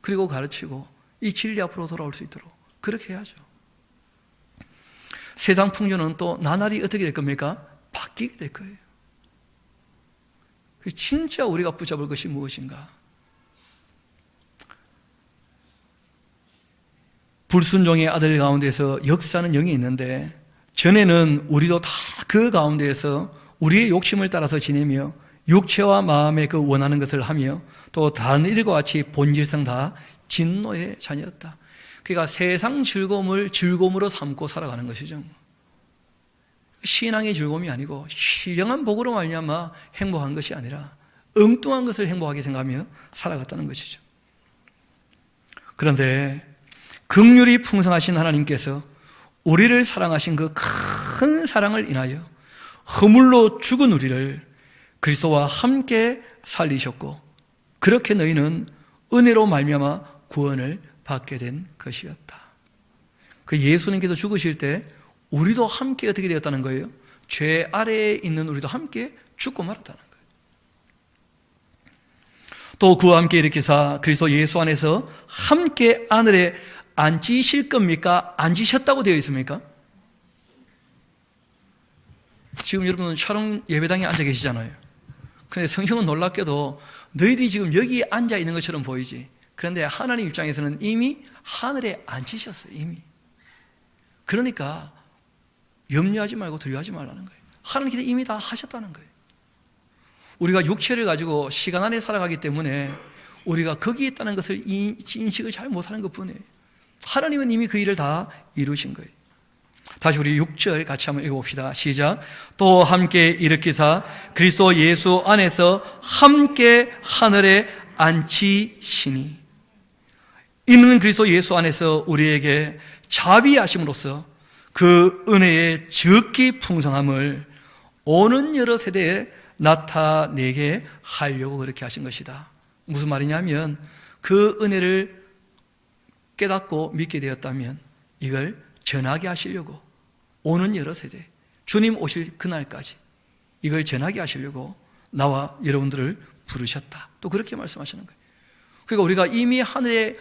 그리고 가르치고 이 진리 앞으로 돌아올 수 있도록 그렇게 해야죠. 세상 풍조는 또 나날이 어떻게 될 겁니까? 바뀌게 될 거예요. 진짜 우리가 붙잡을 것이 무엇인가? 불순종의 아들 가운데서 역사하는 영이 있는데, 전에는 우리도 다 그 가운데에서 우리의 욕심을 따라서 지내며 육체와 마음의 그 원하는 것을 하며 또 다른 일과 같이 본질상 다 진노의 자녀였다. 그러니까 세상 즐거움을 즐거움으로 삼고 살아가는 것이죠. 신앙의 즐거움이 아니고 신령한 복으로 말미암아 행복한 것이 아니라 엉뚱한 것을 행복하게 생각하며 살아갔다는 것이죠. 그런데 긍휼이 풍성하신 하나님께서 우리를 사랑하신 그 큰 사랑을 인하여 허물로 죽은 우리를 그리스도와 함께 살리셨고, 그렇게 너희는 은혜로 말미암아 구원을 받게 된 것이었다. 그 예수님께서 죽으실 때 우리도 함께 어떻게 되었다는 거예요? 죄 아래에 있는 우리도 함께 죽고 말았다는 거예요. 또 그와 함께 일으키사 그리스도 예수 안에서 함께 하늘에 앉히실 겁니까? 앉으셨다고 되어 있습니까? 지금 여러분은 촬영 예배당에 앉아 계시잖아요. 그런데 성경은 놀랍게도 너희들이 지금 여기 앉아 있는 것처럼 보이지. 그런데 하나님 입장에서는 이미 하늘에 앉히셨어요. 이미. 그러니까 염려하지 말고 두려워하지 말라는 거예요. 하나님께서 이미 다 하셨다는 거예요. 우리가 육체를 가지고 시간 안에 살아가기 때문에 우리가 거기에 있다는 것을 인식을 잘 못하는 것뿐이에요. 하나님은 이미 그 일을 다 이루신 거예요. 다시 우리 6절 같이 한번 읽어봅시다. 시작. 또 함께 일으키사 그리스도 예수 안에서 함께 하늘에 앉히시니, 이는 그리스도 예수 안에서 우리에게 자비하심으로써 그 은혜의 적기 풍성함을 오는 여러 세대에 나타내게 하려고 그렇게 하신 것이다. 무슨 말이냐면 그 은혜를 깨닫고 믿게 되었다면 이걸 전하게 하시려고 오는 여러 세대, 주님 오실 그날까지 이걸 전하게 하시려고 나와 여러분들을 부르셨다. 또 그렇게 말씀하시는 거예요. 그러니까 우리가 이미 하늘에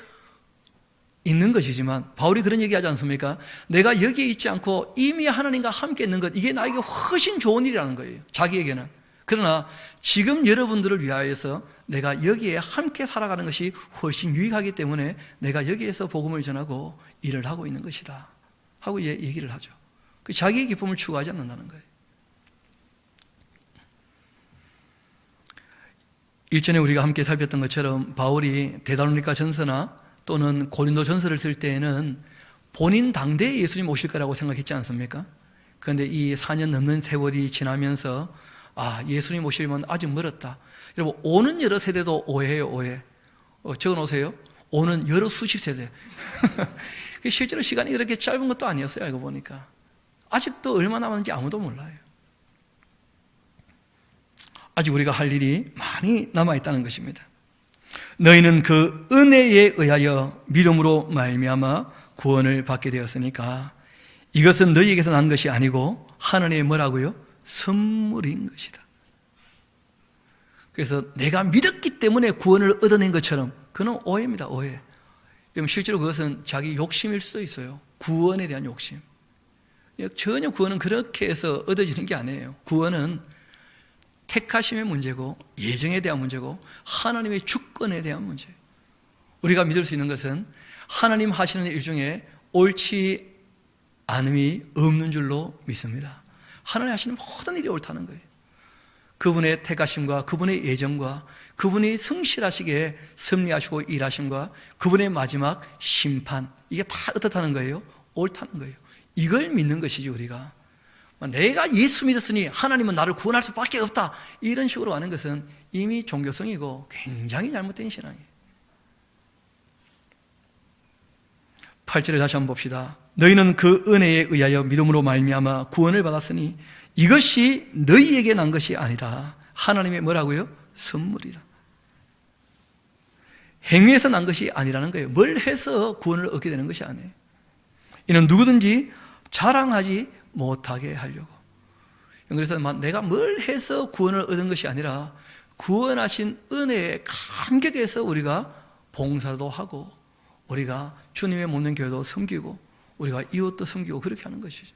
있는 것이지만 바울이 그런 얘기하지 않습니까? 내가 여기에 있지 않고 이미 하나님과 함께 있는 것, 이게 나에게 훨씬 좋은 일이라는 거예요. 자기에게는. 그러나 지금 여러분들을 위하여서 내가 여기에 함께 살아가는 것이 훨씬 유익하기 때문에 내가 여기에서 복음을 전하고 일을 하고 있는 것이다 하고 이제 얘기를 하죠. 자기의 기쁨을 추구하지 않는다는 거예요. 일전에 우리가 함께 살폈던 것처럼 바울이 데살로니가 전서나 또는 고린도 전서를 쓸 때에는 본인 당대에 예수님 오실 거라고 생각했지 않습니까? 그런데 이 4년 넘는 세월이 지나면서 예수님 오시려면 아직 멀었다. 여러분, 오는 여러 세대도 오해예요, 오해. 적어놓으세요. 오는 여러 수십 세대. 실제로 시간이 그렇게 짧은 것도 아니었어요, 알고 보니까. 아직도 얼마 남았는지 아무도 몰라요. 아직 우리가 할 일이 많이 남아있다는 것입니다. 너희는 그 은혜에 의하여 믿음으로 말미암아 구원을 받게 되었으니까 이것은 너희에게서 난 것이 아니고 하나님의 뭐라고요? 선물인 것이다. 그래서 내가 믿었기 때문에 구원을 얻어낸 것처럼, 그건 오해입니다, 오해. 실제로 그것은 자기 욕심일 수도 있어요. 구원에 대한 욕심. 전혀 구원은 그렇게 해서 얻어지는 게 아니에요. 구원은 택하심의 문제고 예정에 대한 문제고 하나님의 주권에 대한 문제예요. 우리가 믿을 수 있는 것은 하나님 하시는 일 중에 옳지 않음이 없는 줄로 믿습니다. 하나님 하시는 모든 일이 옳다는 거예요. 그분의 택하심과 그분의 예정과 그분이 성실하시게 섭리하시고 일하심과 그분의 마지막 심판, 이게 다 어떻다는 거예요? 옳다는 거예요. 이걸 믿는 것이지. 우리가 내가 예수 믿었으니 하나님은 나를 구원할 수밖에 없다, 이런 식으로 하는 것은 이미 종교성이고 굉장히 잘못된 신앙이에요. 8절을 다시 한번 봅시다. 너희는 그 은혜에 의하여 믿음으로 말미암아 구원을 받았으니 이것이 너희에게 난 것이 아니라 하나님의 뭐라고요? 선물이다. 행위에서 난 것이 아니라는 거예요. 뭘 해서 구원을 얻게 되는 것이 아니에요. 이는 누구든지 자랑하지 못하게 하려고. 그래서 내가 뭘 해서 구원을 얻은 것이 아니라 구원하신 은혜에 감격해서 우리가 봉사도 하고 우리가 주님의 몸된 교회도 섬기고 우리가 이웃도 섬기고 그렇게 하는 것이죠.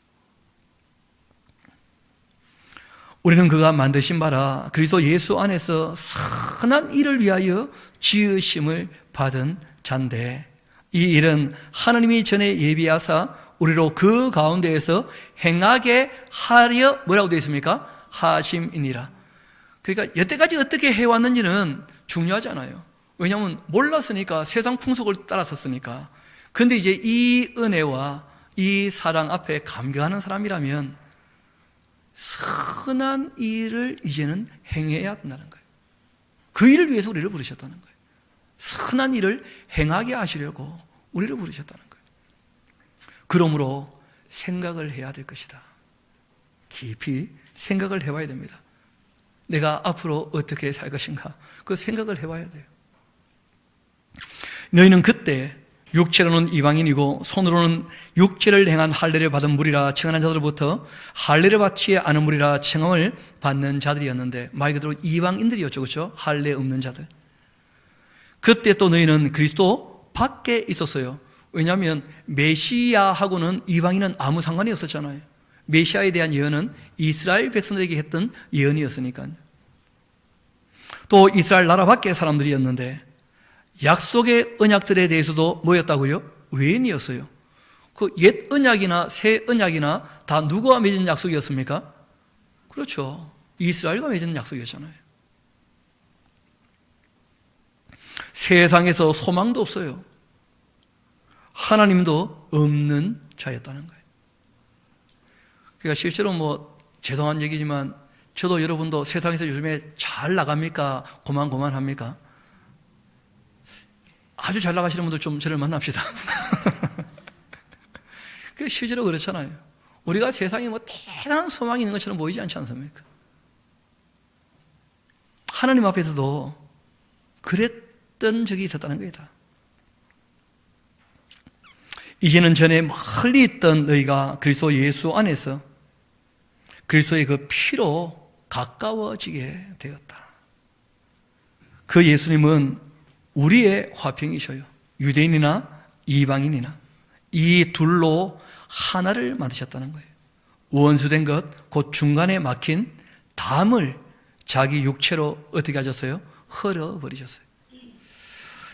우리는 그가 만드신 바라 그리스도 예수 안에서 선한 일을 위하여 지으심을 받은 자인데, 이 일은 하나님이 전에 예비하사 우리로 그 가운데에서 행하게 하려 뭐라고 되어 있습니까? 하심이니라. 그러니까 여태까지 어떻게 해왔는지는 중요하지 않아요. 왜냐하면 몰랐으니까, 세상 풍속을 따랐었으니까. 그런데 이제 이 은혜와 이 사랑 앞에 감격하는 사람이라면 선한 일을 이제는 행해야 된다는 거예요. 그 일을 위해서 우리를 부르셨다는 거예요. 선한 일을 행하게 하시려고 우리를 부르셨다는 거예요. 그러므로 생각을 해야 될 것이다. 깊이 생각을 해봐야 됩니다. 내가 앞으로 어떻게 살 것인가, 그 생각을 해봐야 돼요. 너희는 그때 육체로는 이방인이고 손으로는 육체를 행한 할례를 받은 무리라 칭하는 자들로부터 할례를 받지 않은 무리라 칭함을 받는 자들이었는데, 말 그대로 이방인들이었죠. 그렇죠? 할례 없는 자들. 그때 또 너희는 그리스도 밖에 있었어요. 왜냐하면 메시아하고는 이방인은 아무 상관이 없었잖아요. 메시아에 대한 예언은 이스라엘 백성들에게 했던 예언이었으니까요. 또 이스라엘 나라 밖의 사람들이었는데 약속의 언약들에 대해서도 뭐였다고요? 외인이었어요. 그 옛 언약이나 새 언약이나 다 누구와 맺은 약속이었습니까? 그렇죠. 이스라엘과 맺은 약속이었잖아요. 세상에서 소망도 없어요. 하나님도 없는 자였다는 거예요. 그러니까 실제로 죄송한 얘기지만 저도 여러분도 세상에서 요즘에 잘 나갑니까? 고만고만합니까? 아주 잘 나가시는 분들 좀 저를 만납시다. 실제로 그렇잖아요. 우리가 세상에 대단한 소망이 있는 것처럼 보이지 않지 않습니까? 하나님 앞에서도 그랬던 적이 있었다는 거다. 이제는 전에 멀리 있던 너희가 그리스도 예수 안에서 그리스도의 그 피로 가까워지게 되었다. 그 예수님은 우리의 화평이셔요. 유대인이나 이방인이나 이 둘로 하나를 만드셨다는 거예요. 원수된 것, 곧 중간에 막힌 담을 자기 육체로 어떻게 하셨어요? 헐어버리셨어요.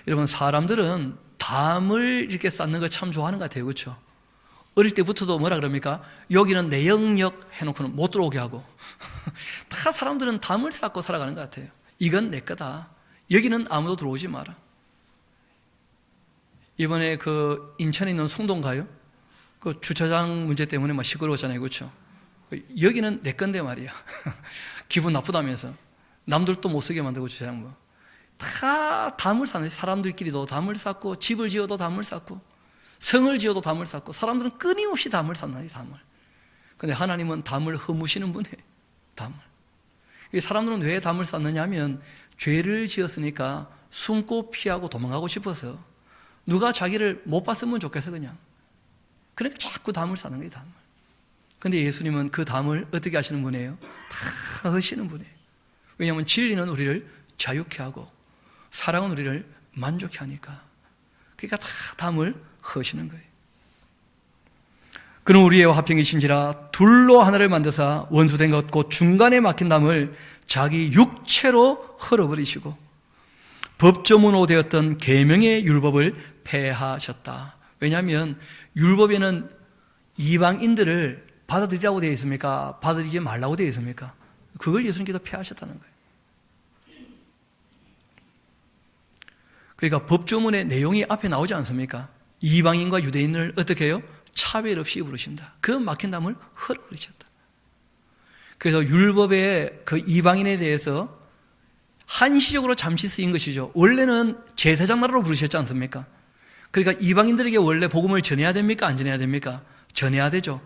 여러분, 사람들은 담을 이렇게 쌓는 걸 참 좋아하는 것 같아요. 그렇죠? 어릴 때부터도 뭐라 그럽니까? 여기는 내 영역 해놓고는 못 들어오게 하고 다 사람들은 담을 쌓고 살아가는 것 같아요. 이건 내 거다. 여기는 아무도 들어오지 마라. 이번에 그 인천에 있는 송도인가요? 그 주차장 문제 때문에 막 시끄러웠잖아요. 그렇죠? 여기는 내 건데 말이야. 기분 나쁘다면서 남들도 못 쓰게 만들고 주차장 다 담을 쌓는, 사람들끼리도 담을 쌓고 집을 지어도 담을 쌓고 성을 지어도 담을 쌓고 사람들은 끊임없이 담을 쌓나요, 담을. 그런데 하나님은 담을 허무시는 분이에요. 담을. 사람들은 왜 담을 쌓느냐 하면 죄를 지었으니까 숨고 피하고 도망가고 싶어서 누가 자기를 못 봤으면 좋겠어 그냥. 그러니까 자꾸 담을 쌓는 거예요, 담을. 그런데 예수님은 그 담을 어떻게 하시는 분이에요? 다 하시는 분이에요. 왜냐하면 진리는 우리를 자유케 하고 사랑은 우리를 만족케 하니까. 그러니까 다 담을 허시는 거예요. 그는 우리의 화평이신지라 둘로 하나를 만드사 원수된 것 곧 중간에 막힌 담을 자기 육체로 헐어버리시고 법조문으로 되었던 계명의 율법을 폐하셨다. 왜냐하면 율법에는 이방인들을 받아들이라고 되어 있습니까? 받아들이지 말라고 되어 있습니까? 그걸 예수님께서 폐하셨다는 거예요. 그러니까 법조문의 내용이 앞에 나오지 않습니까? 이방인과 유대인을 어떻게 해요? 차별 없이 부르신다. 그 막힌 담을 헐어버리셨다. 그래서 율법의 그 이방인에 대해서 한시적으로 잠시 쓰인 것이죠. 원래는 제사장 나라로 부르셨지 않습니까? 그러니까 이방인들에게 원래 복음을 전해야 됩니까? 안 전해야 됩니까? 전해야 되죠.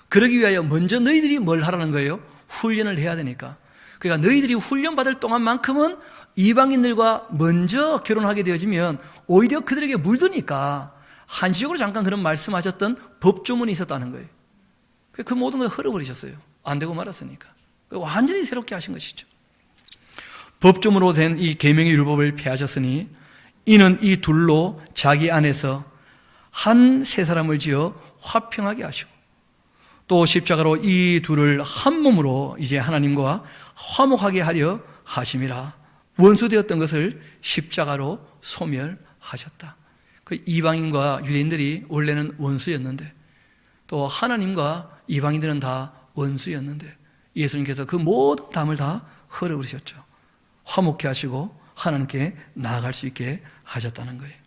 그러기 위하여 먼저 너희들이 뭘 하라는 거예요? 훈련을 해야 되니까. 그러니까 너희들이 훈련받을 동안만큼은 이방인들과 먼저 결혼하게 되어지면 오히려 그들에게 물드니까 한시적으로 잠깐 그런 말씀하셨던 법조문이 있었다는 거예요. 그 모든 걸 헐어버리셨어요. 안 되고 말았으니까. 완전히 새롭게 하신 것이죠. 법조문으로 된 이 계명의 율법을 폐하셨으니 이는 이 둘로 자기 안에서 한 세 사람을 지어 화평하게 하시고 또 십자가로 이 둘을 한 몸으로 이제 하나님과 화목하게 하려 하심이라. 원수되었던 것을 십자가로 소멸하셨다. 그 이방인과 유대인들이 원래는 원수였는데, 또 하나님과 이방인들은 다 원수였는데, 예수님께서 그 모든 담을 다 헐어버리셨죠. 화목케 하시고 하나님께 나아갈 수 있게 하셨다는 거예요.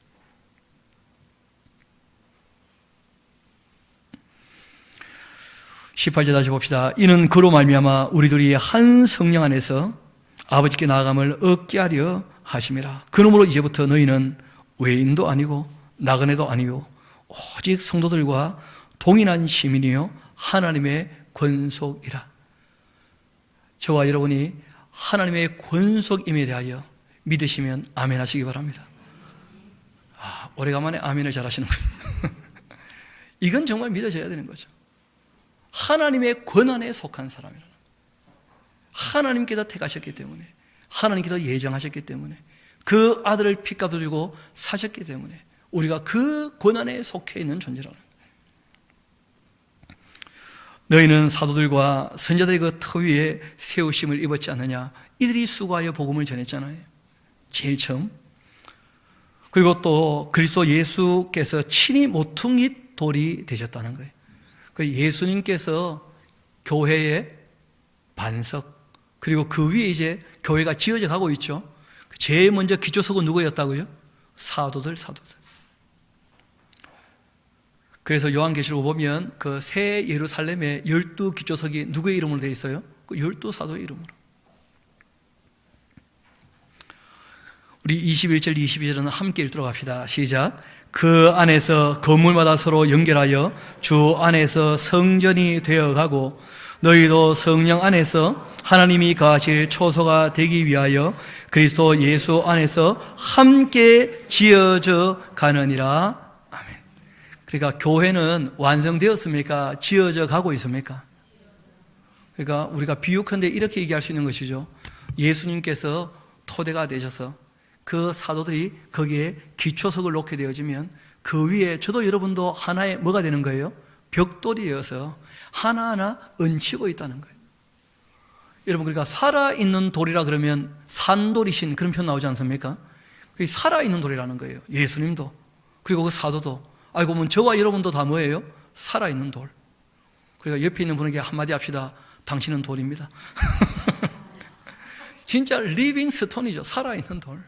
18절 다시 봅시다. 이는 그로 말미암아 우리들이 한 성령 안에서 아버지께 나아감을 얻게 하려 하심이라. 그러므로 이제부터 너희는 외인도 아니고 나그네도 아니고 오직 성도들과 동일한 시민이요 하나님의 권속이라. 저와 여러분이 하나님의 권속임에 대하여 믿으시면 아멘 하시기 바랍니다. 오래간만에 아멘을 잘하시는군요. 이건 정말 믿어져야 되는 거죠. 하나님의 권한에 속한 사람이라는, 하나님께서 택하셨기 때문에, 하나님께서 예정하셨기 때문에, 그 아들을 핏값을 주고 사셨기 때문에 우리가 그 권한에 속해 있는 존재라는 거예요. 너희는 사도들과 선지자들의 그 터 위에 세우심을 입었지 않느냐. 이들이 수고하여 복음을 전했잖아요, 제일 처음. 그리고 또 그리스도 예수께서 친히 모퉁이 돌이 되셨다는 거예요. 그 예수님께서 교회의 반석, 그리고 그 위에 이제 교회가 지어져 가고 있죠. 제일 먼저 기초석은 누구였다고요? 사도들. 그래서 요한계시록 보면 그 새 예루살렘의 12 기초석이 누구의 이름으로 되어 있어요? 그 12 사도의 이름으로. 우리 21절, 22절은 함께 읽도록 합시다. 시작. 그 안에서 건물마다 서로 연결하여 주 안에서 성전이 되어가고 너희도 성령 안에서 하나님이 거하실 초소가 되기 위하여 그리스도 예수 안에서 함께 지어져 가느니라. 아멘. 그러니까 교회는 완성되었습니까? 지어져 가고 있습니까? 그러니까 우리가 비유컨대 이렇게 얘기할 수 있는 것이죠. 예수님께서 토대가 되셔서 그 사도들이 거기에 기초석을 놓게 되어지면 그 위에 저도 여러분도 하나의 뭐가 되는 거예요? 벽돌이 되어서 하나하나 얹히고 있다는 거예요. 여러분, 그러니까 살아있는 돌이라 그러면 산돌이신 그런 표현 나오지 않습니까? 그게 살아있는 돌이라는 거예요. 예수님도, 그리고 그 사도도. 알고 보면 저와 여러분도 다 뭐예요? 살아있는 돌. 그러니까 옆에 있는 분에게 한마디 합시다. 당신은 돌입니다. 진짜 리빙 스톤이죠. 살아있는 돌.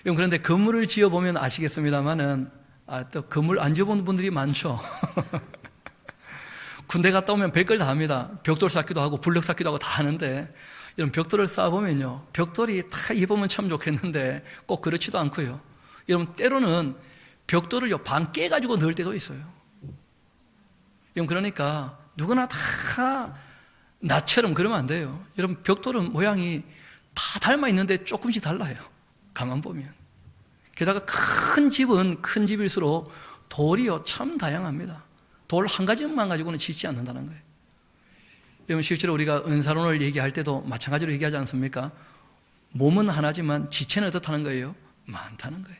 그런데 건물을 지어보면 아시겠습니다만은, 또 건물 안 지어본 분들이 많죠. 군대 갔다 오면 별걸 다 합니다. 벽돌 쌓기도 하고 블럭 쌓기도 하고 다 하는데, 이런 벽돌을 쌓아보면요, 벽돌이 다 입으면 참 좋겠는데 꼭 그렇지도 않고요. 여러분, 때로는 벽돌을 반 깨가지고 넣을 때도 있어요. 여러분, 그러니까 누구나 다 나처럼 그러면 안 돼요. 여러분, 벽돌은 모양이 다 닮아 있는데 조금씩 달라요. 가만 보면. 게다가 큰 집은 큰 집일수록 돌이요 참 다양합니다. 돌 한 가지만 가지고는 짓지 않는다는 거예요. 여러분, 실제로 우리가 은사론을 얘기할 때도 마찬가지로 얘기하지 않습니까? 몸은 하나지만 지체는 어떻다는 거예요? 많다는 거예요.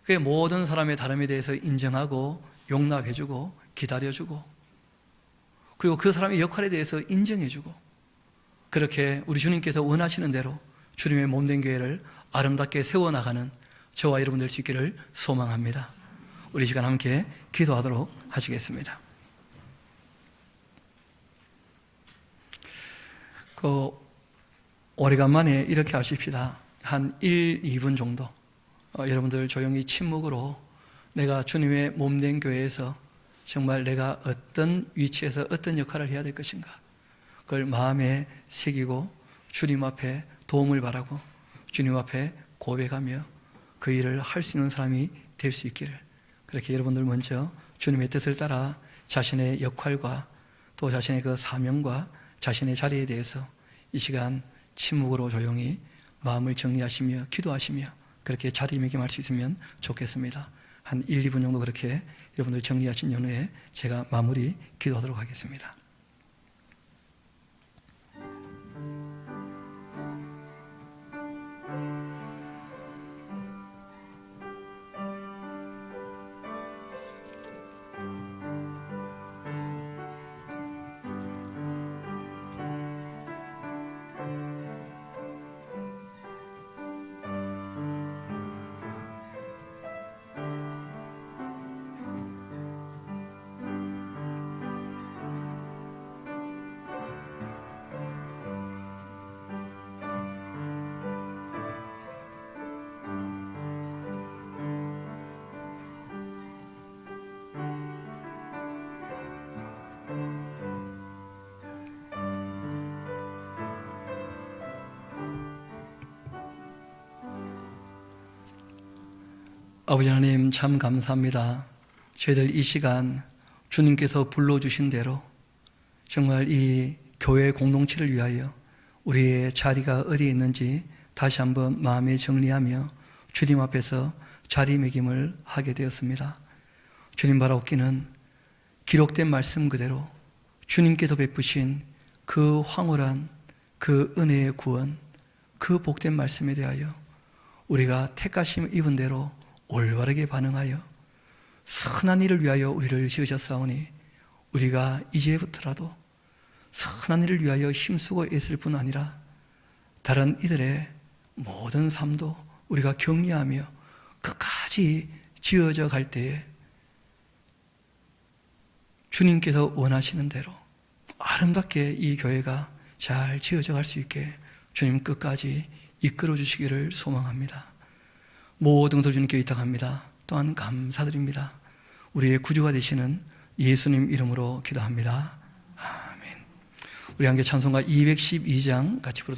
그게 모든 사람의 다름에 대해서 인정하고 용납해주고 기다려주고, 그리고 그 사람의 역할에 대해서 인정해주고, 그렇게 우리 주님께서 원하시는 대로 주님의 몸된 교회를 아름답게 세워나가는 저와 여러분 될 수 있기를 소망합니다. 우리 시간 함께 기도하도록 하시겠습니다. 오래간만에 이렇게 하십시다. 한 1, 2분 정도 여러분들 조용히 침묵으로 내가 주님의 몸된 교회에서 정말 내가 어떤 위치에서 어떤 역할을 해야 될 것인가, 그걸 마음에 새기고 주님 앞에 도움을 바라고 주님 앞에 고백하며 그 일을 할 수 있는 사람이 될 수 있기를, 그렇게 여러분들 먼저 주님의 뜻을 따라 자신의 역할과 또 자신의 그 사명과 자신의 자리에 대해서 이 시간 침묵으로 조용히 마음을 정리하시며 기도하시며 그렇게 자리매김할 수 있으면 좋겠습니다. 한 1, 2분 정도 그렇게 여러분들 정리하신 연후에 제가 마무리 기도하도록 하겠습니다. 아버지 하나님 참 감사합니다. 저희들 이 시간 주님께서 불러주신 대로 정말 이 교회 공동체를 위하여 우리의 자리가 어디에 있는지 다시 한번 마음에 정리하며 주님 앞에서 자리매김을 하게 되었습니다. 주님 바라옵기는 기록된 말씀 그대로 주님께서 베푸신 그 황홀한 그 은혜의 구원, 그 복된 말씀에 대하여 우리가 택하심 입은 대로 올바르게 반응하여 선한 일을 위하여 우리를 지으셨사오니 우리가 이제부터라도 선한 일을 위하여 힘쓰고 애쓸 뿐 아니라 다른 이들의 모든 삶도 우리가 격려하며 끝까지 지어져 갈 때에 주님께서 원하시는 대로 아름답게 이 교회가 잘 지어져 갈 수 있게 주님 끝까지 이끌어 주시기를 소망합니다. 모든 것을 주님께 의탁합니다. 또한 감사드립니다. 우리의 구주가 되시는 예수님 이름으로 기도합니다. 아멘. 우리 함께 찬송가 212장 같이 부르도록